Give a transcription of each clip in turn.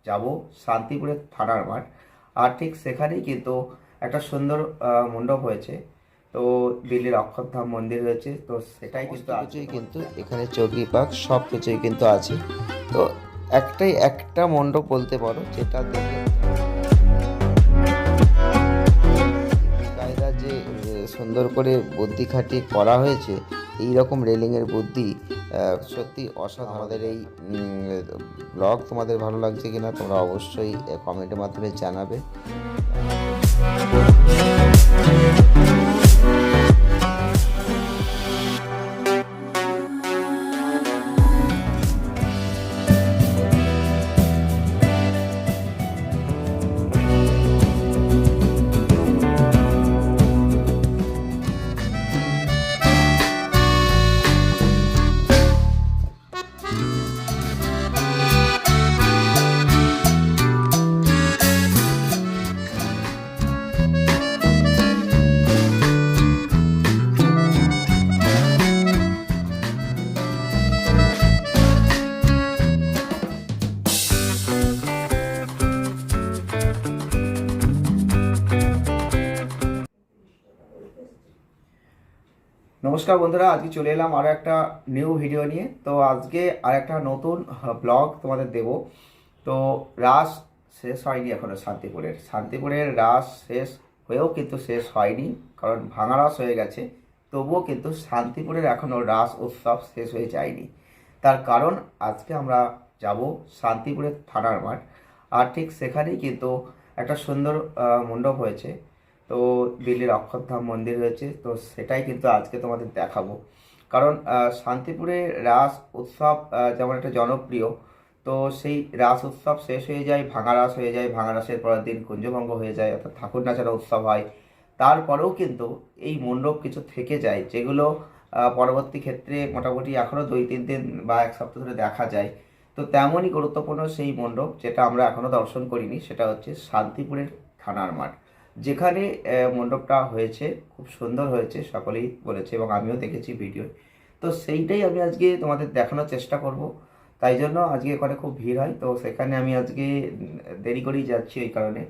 যাব শান্তিপুরের থানার মাঠ। আর ঠিক সেখানেই কিন্তু একটা সুন্দর মণ্ডপ হয়েছে। তো দিল্লির অক্ষরধাম মন্দির হয়েছে, তো সেটাই কিন্তু কিছুই কিন্তু এখানে চৌকি পাক সব কিছুই কিন্তু আছে। তো একটা মণ্ডপ বলতে পারো যেটা দেখে কায়দা যে সুন্দর করে বুদ্ধি খাটিয়ে করা হয়েছে, এই রকম রেলিংয়ের বুদ্ধি সত্যি অসাধারণ। আমাদের এই ব্লগ তোমাদের ভালো লাগছে কিনা তোমরা অবশ্যই কমেন্টের মাধ্যমে জানাবে। নমস্কার বন্ধুরা, আজকে চলে এলাম আরও একটা নিউ ভিডিও নিয়ে। তো আজকে আর একটা নতুন ব্লগ তোমাদের দেব। তো রাস শেষ হয়নি এখনও শান্তিপুরের রাস শেষ হয়েও কিন্তু শেষ হয়নি, কারণ ভাঙা রাস হয়ে গেছে। তবুও কিন্তু শান্তিপুরের এখনও রাস উৎসব শেষ হয়ে যায়নি। তার কারণ আজকে আমরা যাব শান্তিপুরের থানার মাঠ। আর ঠিক সেখানেই কিন্তু একটা সুন্দর মণ্ডপ হয়েছে। তো দিল্লির অক্ষরধাম মন্দির হয়েছে, তো সেটাই কিন্তু আজকে তোমাদের দেখাবো। কারণ শান্তিপুরে রাস উৎসব যেমন একটা জনপ্রিয়, তো সেই রাস উৎসব শেষ হয়ে যায়, ভাঙা রাস হয়ে যায়, ভাঙা রাসের পরের দিন কুঞ্জভঙ্গ হয়ে যায়, অর্থাৎ ঠাকুর নাচার উৎসব হয়। তারপরেও কিন্তু এই মণ্ডপ কিছু থেকে যায়, যেগুলো পরবর্তী ক্ষেত্রে মোটামুটি এখনও 2-3 দিন বা এক সপ্তাহ ধরে দেখা যায়। তো তেমনই গুরুত্বপূর্ণ সেই মণ্ডপ যেটা আমরা এখনও দর্শন করিনি, সেটা হচ্ছে শান্তিপুরের থানার মাঠ, যেখানে মণ্ডপটা হয়েছে। খুব সুন্দর হয়েছে, সকলেই বলেছে এবং আমিও দেখেছি ভিডিও। তো সেইটাই আমি আজকে তোমাদের দেখানোর চেষ্টা করব। তাই জন্য আজকে ওখানে খুব ভিড় হয়, তো সেখানে আমি আজকে দেরি করেই যাচ্ছি ওই কারণে।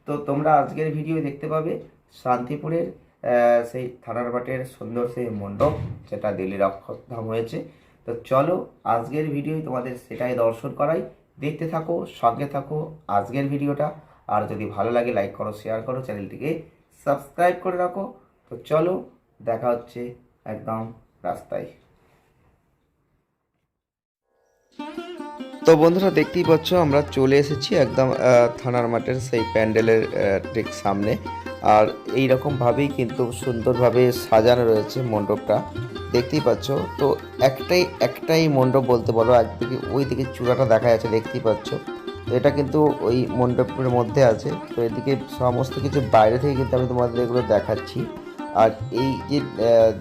তো তোমরা আজকের ভিডিও দেখতে পাবে শান্তিপুরের সেই থানার মাঠের সুন্দর সেই মণ্ডপ, যেটা দিল্লির অক্ষরধাম হয়েছে। তো চলো আজকের ভিডিও তোমাদের সেটাই দর্শন করাই। দেখতে থাকো, সঙ্গে থাকো আজকের ভিডিওটা। আর যদি ভালো লাগে লাইক করো, শেয়ার করো, চ্যানেলটিকে সাবস্ক্রাইব করে রাখো। তো চলো দেখা হচ্ছে একদম রাস্তায়। তো বন্ধুরা দেখতেই পাচ্ছ আমরা চলে এসেছি একদম থানার মাঠের সেই প্যান্ডেলের ঠিক সামনে। আর এই রকমভাবেই কিন্তু সুন্দরভাবে সাজানো রয়েছে মণ্ডপটা, দেখতেই পাচ্ছ। তো একটাই মণ্ডপ বলতে পারো, একদিকে ওই দিকে চূড়াটা দেখা যাচ্ছে দেখতেই পাচ্ছ। তো এটা কিন্তু ওই মণ্ডপের মধ্যে আছে। তো এদিকে সমস্ত কিছু বাইরে থেকে কিন্তু আমি তোমাদের এগুলো দেখাচ্ছি। আর এই যে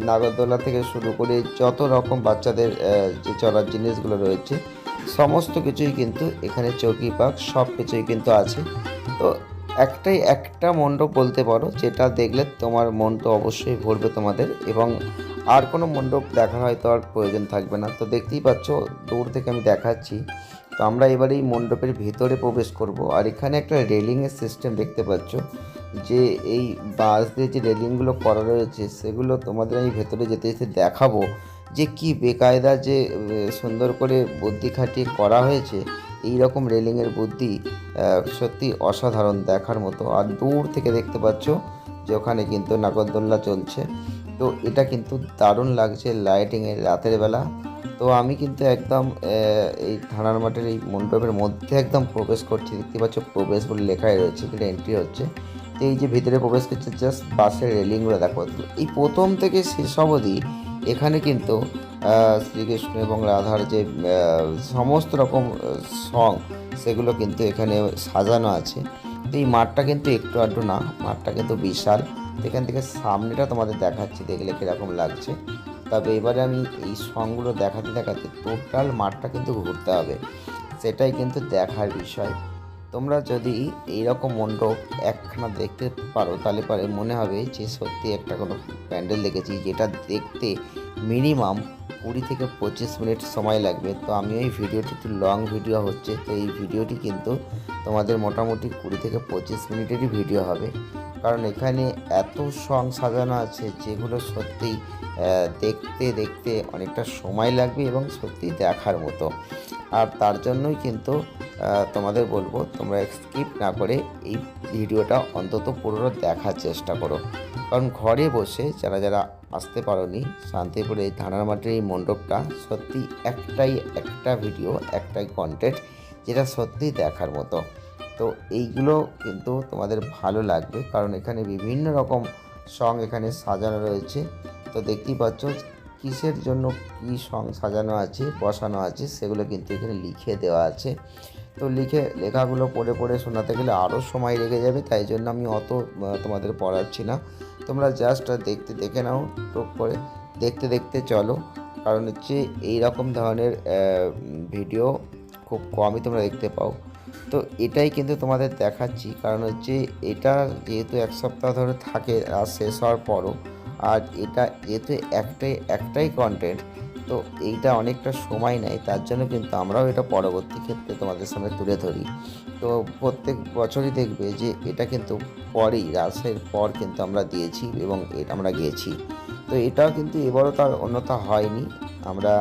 নাগরদোলা থেকে শুরু করে যত রকম বাচ্চাদের যে চলার জিনিসগুলো রয়েছে সমস্ত কিছুই কিন্তু এখানে চৌকি পাক সব কিছুই কিন্তু আছে। তো একটা মণ্ডপ বলতে পারো যেটা দেখলে তোমার মন তো অবশ্যই ভরবে তোমাদের, এবং আর কোনো মণ্ডপ দেখা হয়তো আর প্রয়োজন থাকবে না। তো দেখতেই পাচ্ছ দূর থেকে আমি দেখাচ্ছি। তো আমরা এবার এই মণ্ডপের ভিতরে প্রবেশ করব। আর এখানে একটা রেলিংয়ের সিস্টেম দেখতে পাচ্ছ, যে এই বাঁশ দিয়ে যে রেলিংগুলো করা রয়েছে সেগুলো তোমাদের আমি ভেতরে যেতে যেতে দেখাবো যে কি বেকায়দা যে সুন্দর করে বুদ্ধি খাটিয়ে করা হয়েছে। এই রকম রেলিংয়ের বুদ্ধি সত্যি অসাধারণ, দেখার মতো। আর দূর থেকে দেখতে পাচ্ছ যে ওখানে কিন্তু নাগরদোল্লা চলছে। তো এটা কিন্তু দারুণ লাগছে লাইটিংয়ে রাতের বেলা। তো আমি কিন্তু একদম এই থানার মাঠের এই মণ্ডপের মধ্যে একদম প্রবেশ করছি, দেখতে পাচ্ছ প্রবেশ বলে লেখাই রয়েছে, কিন্তু এন্ট্রি হচ্ছে। তো এই যে ভিতরে প্রবেশ করছে, জাস্ট বাসের রেলিংগুলো দেখো। এই প্রথম থেকে শেষ অবধি এখানে কিন্তু শ্রীকৃষ্ণ এবং রাধার যে সমস্ত রকম সং সেগুলো কিন্তু এখানে সাজানো আছে। তো এই মাঠটা কিন্তু একটু আধটু না, মাঠটা কিন্তু বিশাল। এখান থেকে সামনেটা তোমাদের দেখাচ্ছি, দেখলে কীরকম লাগছে। তবে এবারে আমি এই সংগুলো দেখাতে দেখাতে টোটাল মাঠটা কিন্তু ঘুরতে হবে, সেটাই কিন্তু দেখার বিষয়। তোমরা যদি এইরকম মণ্ডপ একখানা দেখতে পারো তাহলে পরে মনে হবে যে সত্যি একটা কোনো প্যান্ডেল দেখেছি, যেটা দেখতে মিনিমাম 20 থেকে 25 মিনিট সময় লাগবে। তো আমি এই ভিডিওটি একটু লং ভিডিও হচ্ছে, তো এই ভিডিওটি কিন্তু তোমাদের মোটামুটি 20 থেকে 25 মিনিটেরই ভিডিও হবে, কারণ এখানে এত সং সাজানো আছে যেগুলো সত্যিই দেখতে দেখতে অনেকটা সময় লাগবে এবং সত্যিই দেখার মতো। আর তার জন্যই কিন্তু তোমাদের বলবো তোমরা স্কিপ না করে এই ভিডিওটা অন্তত পুরো দেখার চেষ্টা করো, কারণ ঘরে বসে যারা যারা আসতে পারোনি শান্তিপুর এই থানার মাঠের এই মণ্ডপটা সত্যি একটা ভিডিও, একটাই কন্টেন্ট যেটা সত্যিই দেখার মতো। তো এইগুলো কিন্তু তোমাদের ভালো লাগবে, কারণ এখানে বিভিন্ন রকম সং এখানে সাজানো রয়েছে। তো দেখতেই পাচ্ছ কিসের জন্য কী সং সাজানো আছে বসানো আছে সেগুলো কিন্তু এখানে লিখে দেওয়া আছে। তো লেখাগুলো পড়ে পড়ে শোনাতে গেলে আরও সময় লেগে যাবে, তাই জন্য আমি অত তোমাদের পড়াচ্ছি না। তোমরা জাস্ট দেখে নাও, টুক করে দেখতে দেখতে চলো, কারণ হচ্ছে এই রকম ধরনের ভিডিও খুব কমই তোমরা দেখতে পাও। তো এটাই কিন্তু তোমাদের দেখাচ্ছি, কারণ হচ্ছে এটা যেহেতু 1 সপ্তাহ ধরে থাকে আর শেষ হওয়ার পরও, আর এটা যেহেতু একটাই কন্টেন্ট, তো এইটা অনেকটা সময় নেয়, তার জন্য কিন্তু আমরাও এটা পরবর্তী ক্ষেত্রে তোমাদের সামনে তুলে ধরি। তো প্রত্যেক বছরই দেখবে যে এটা কিন্তু পরেই রাসের পর কিন্তু আমরা দিয়েছি এবং আমরা গিয়েছি। তো এটাও কিন্তু এবারও তার অন্যথা হয়নি, আমরা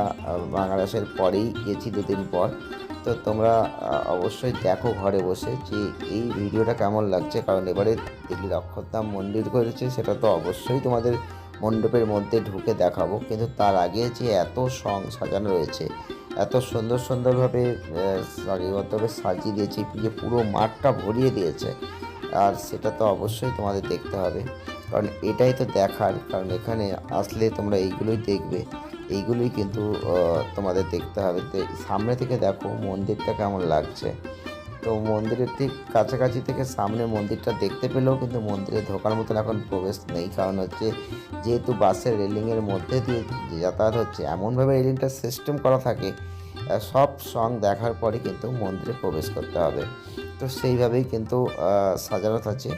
বাংলাদেশের পরেই গেছি 2 দিন পর। তো তোমরা অবশ্যই দেখো ঘরে বসে যে এই ভিডিওটা কেমন লাগছে, কারণ এবারে দিল্লির অক্ষরধাম মন্দির করেছে, সেটা তো অবশ্যই তোমাদের মণ্ডপের মধ্যে ঢুকে দেখাবো। কিন্তু তার আগে যে এত সং সাজানো রয়েছে, এত সুন্দরভাবে সারিবদ্ধভাবে সাজিয়ে দিয়েছে, যে পুরো মাঠটা ভরিয়ে দিয়েছে, আর সেটা তো অবশ্যই তোমাদের দেখতে হবে, কারণ এটাই তো দেখার। কারণ এখানে আসলে তোমরা এইগুলোই দেখবে, এইগুলোই কিন্তু তোমাদের দেখতে হবে। তো সামনে থেকে দেখো মন্দিরটা কেমন লাগছে। তো মন্দিরের ঠিক কাছাকাছি থেকে সামনে মন্দিরটা দেখতে পেলেও কিন্তু মন্দিরে ঢোকার মতন এখন প্রবেশ নেই, কারণ হচ্ছে যেহেতু বাসের রেলিংয়ের মধ্যে দিয়ে যাতায়াত হচ্ছে, এমনভাবে রেলিংটা সিস্টেম করা থাকে সব সং দেখার পরে কিন্তু মন্দিরে প্রবেশ করতে হবে। তো সেইভাবেই কিন্তু সাজানো আছে।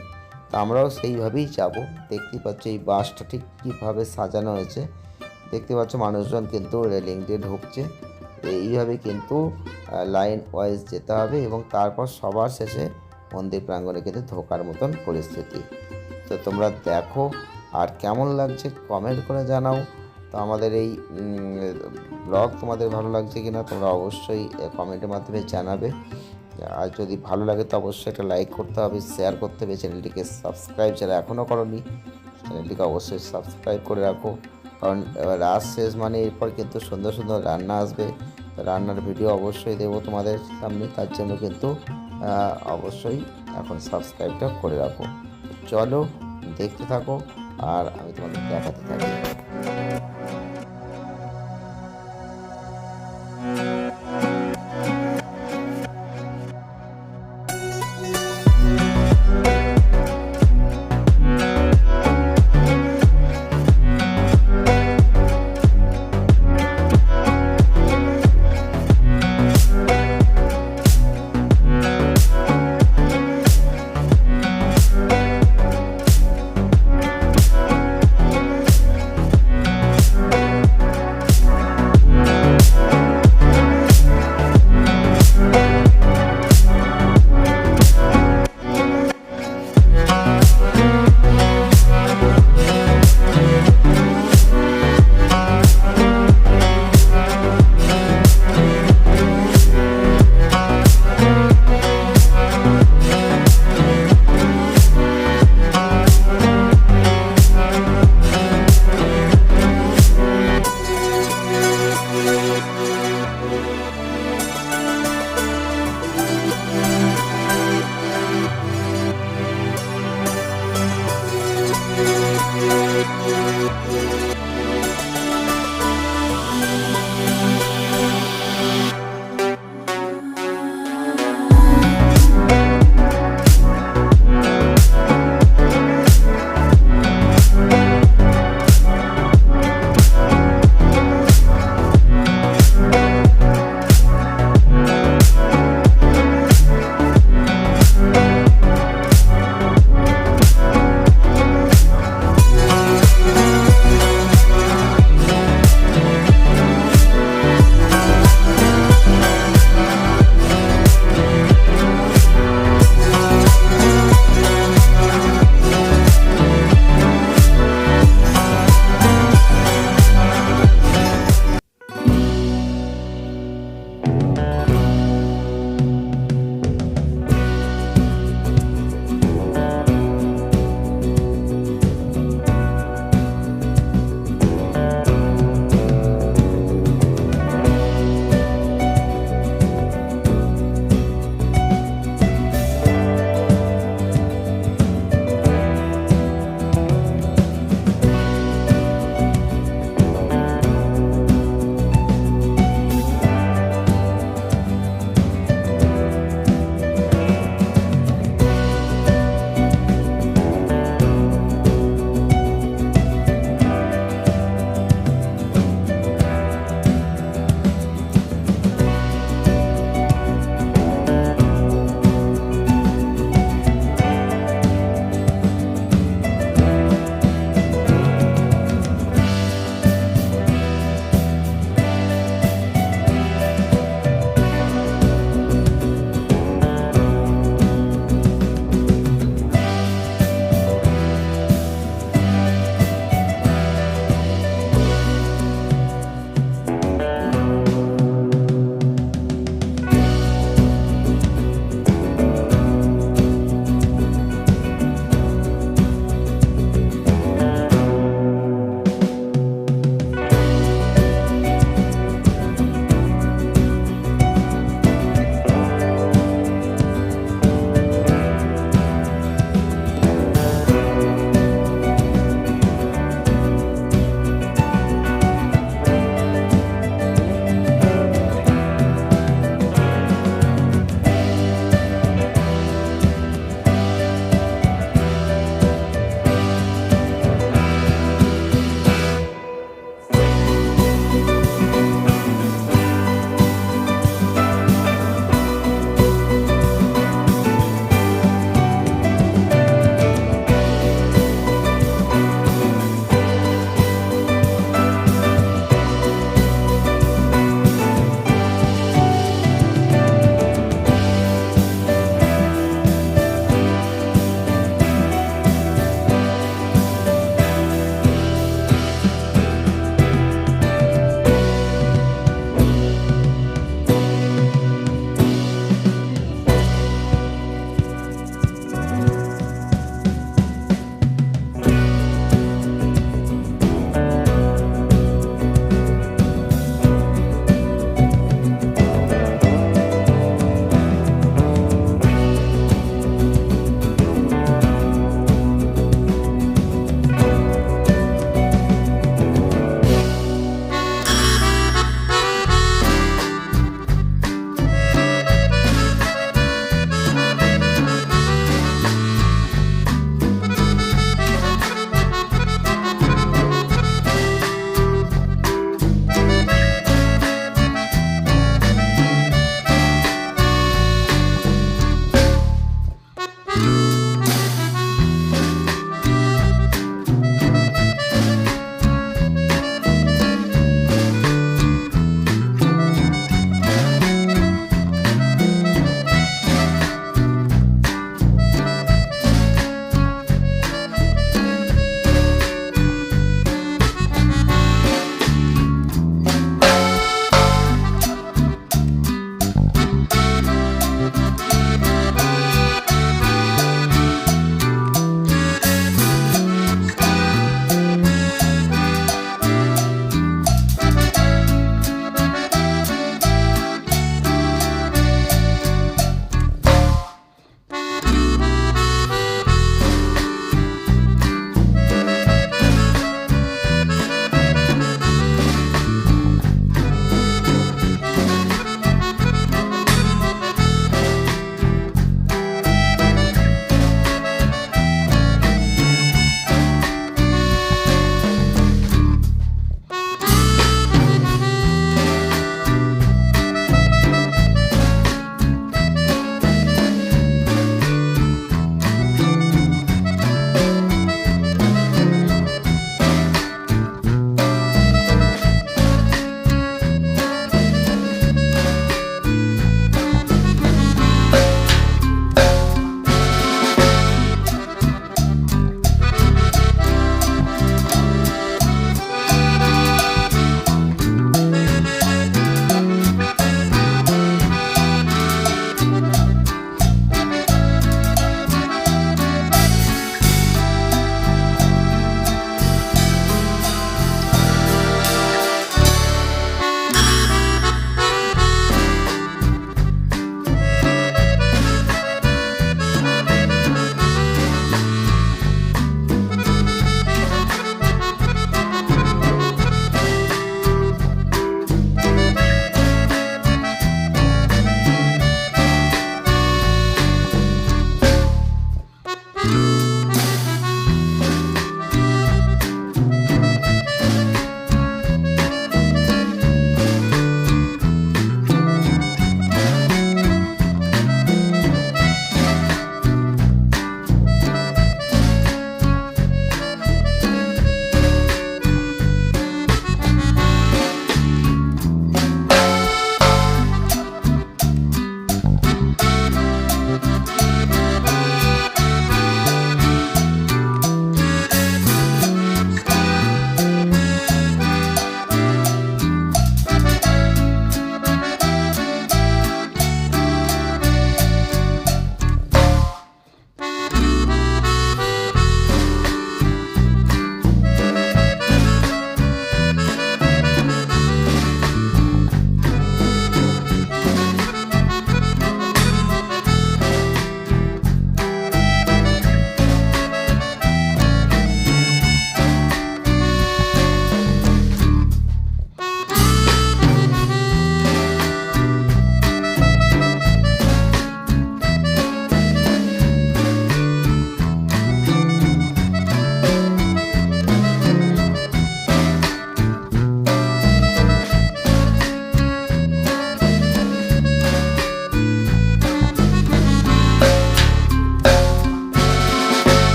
তো আমরাও সেইভাবেই যাব। দেখতেই পাচ্ছ এই বাসটা ঠিক কীভাবে সাজানো হয়েছে, দেখতে পাচ্ছ মানুষজন কিন্তু রেলিং দিয়ে ঢুকছে। এইভাবে কিন্তু লাইন ওয়াইজ যেতে হবে এবং তারপর সবার শেষে মন্দির প্রাঙ্গণে কিন্তু ঢোকার মতন পরিস্থিতি। তো তোমরা দেখো আর কেমন লাগছে কমেন্ট করে জানাও। তো আমাদের এই ব্লগ তোমাদের ভালো লাগছে কিনা তোমরা অবশ্যই কমেন্টের মাধ্যমে জানাবে। আর যদি ভালো লাগে তো অবশ্যই একটা লাইক করতে হবে, শেয়ার করতে হবে, চ্যানেলটিকে সাবস্ক্রাইব যারা এখনও করোনি চ্যানেলটিকে অবশ্যই সাবস্ক্রাইব করে রাখো, কারণ রাত শেষ মানে এরপর কিন্তু সুন্দর রান্না আসবে। রান্নার ভিডিও অবশ্যই দেবো তোমাদের সামনে, তার জন্য কিন্তু অবশ্যই এখন সাবস্ক্রাইবটা করে রাখো। চলো দেখতে থাকো আর আমি তোমাদের দেখাতে থাকি।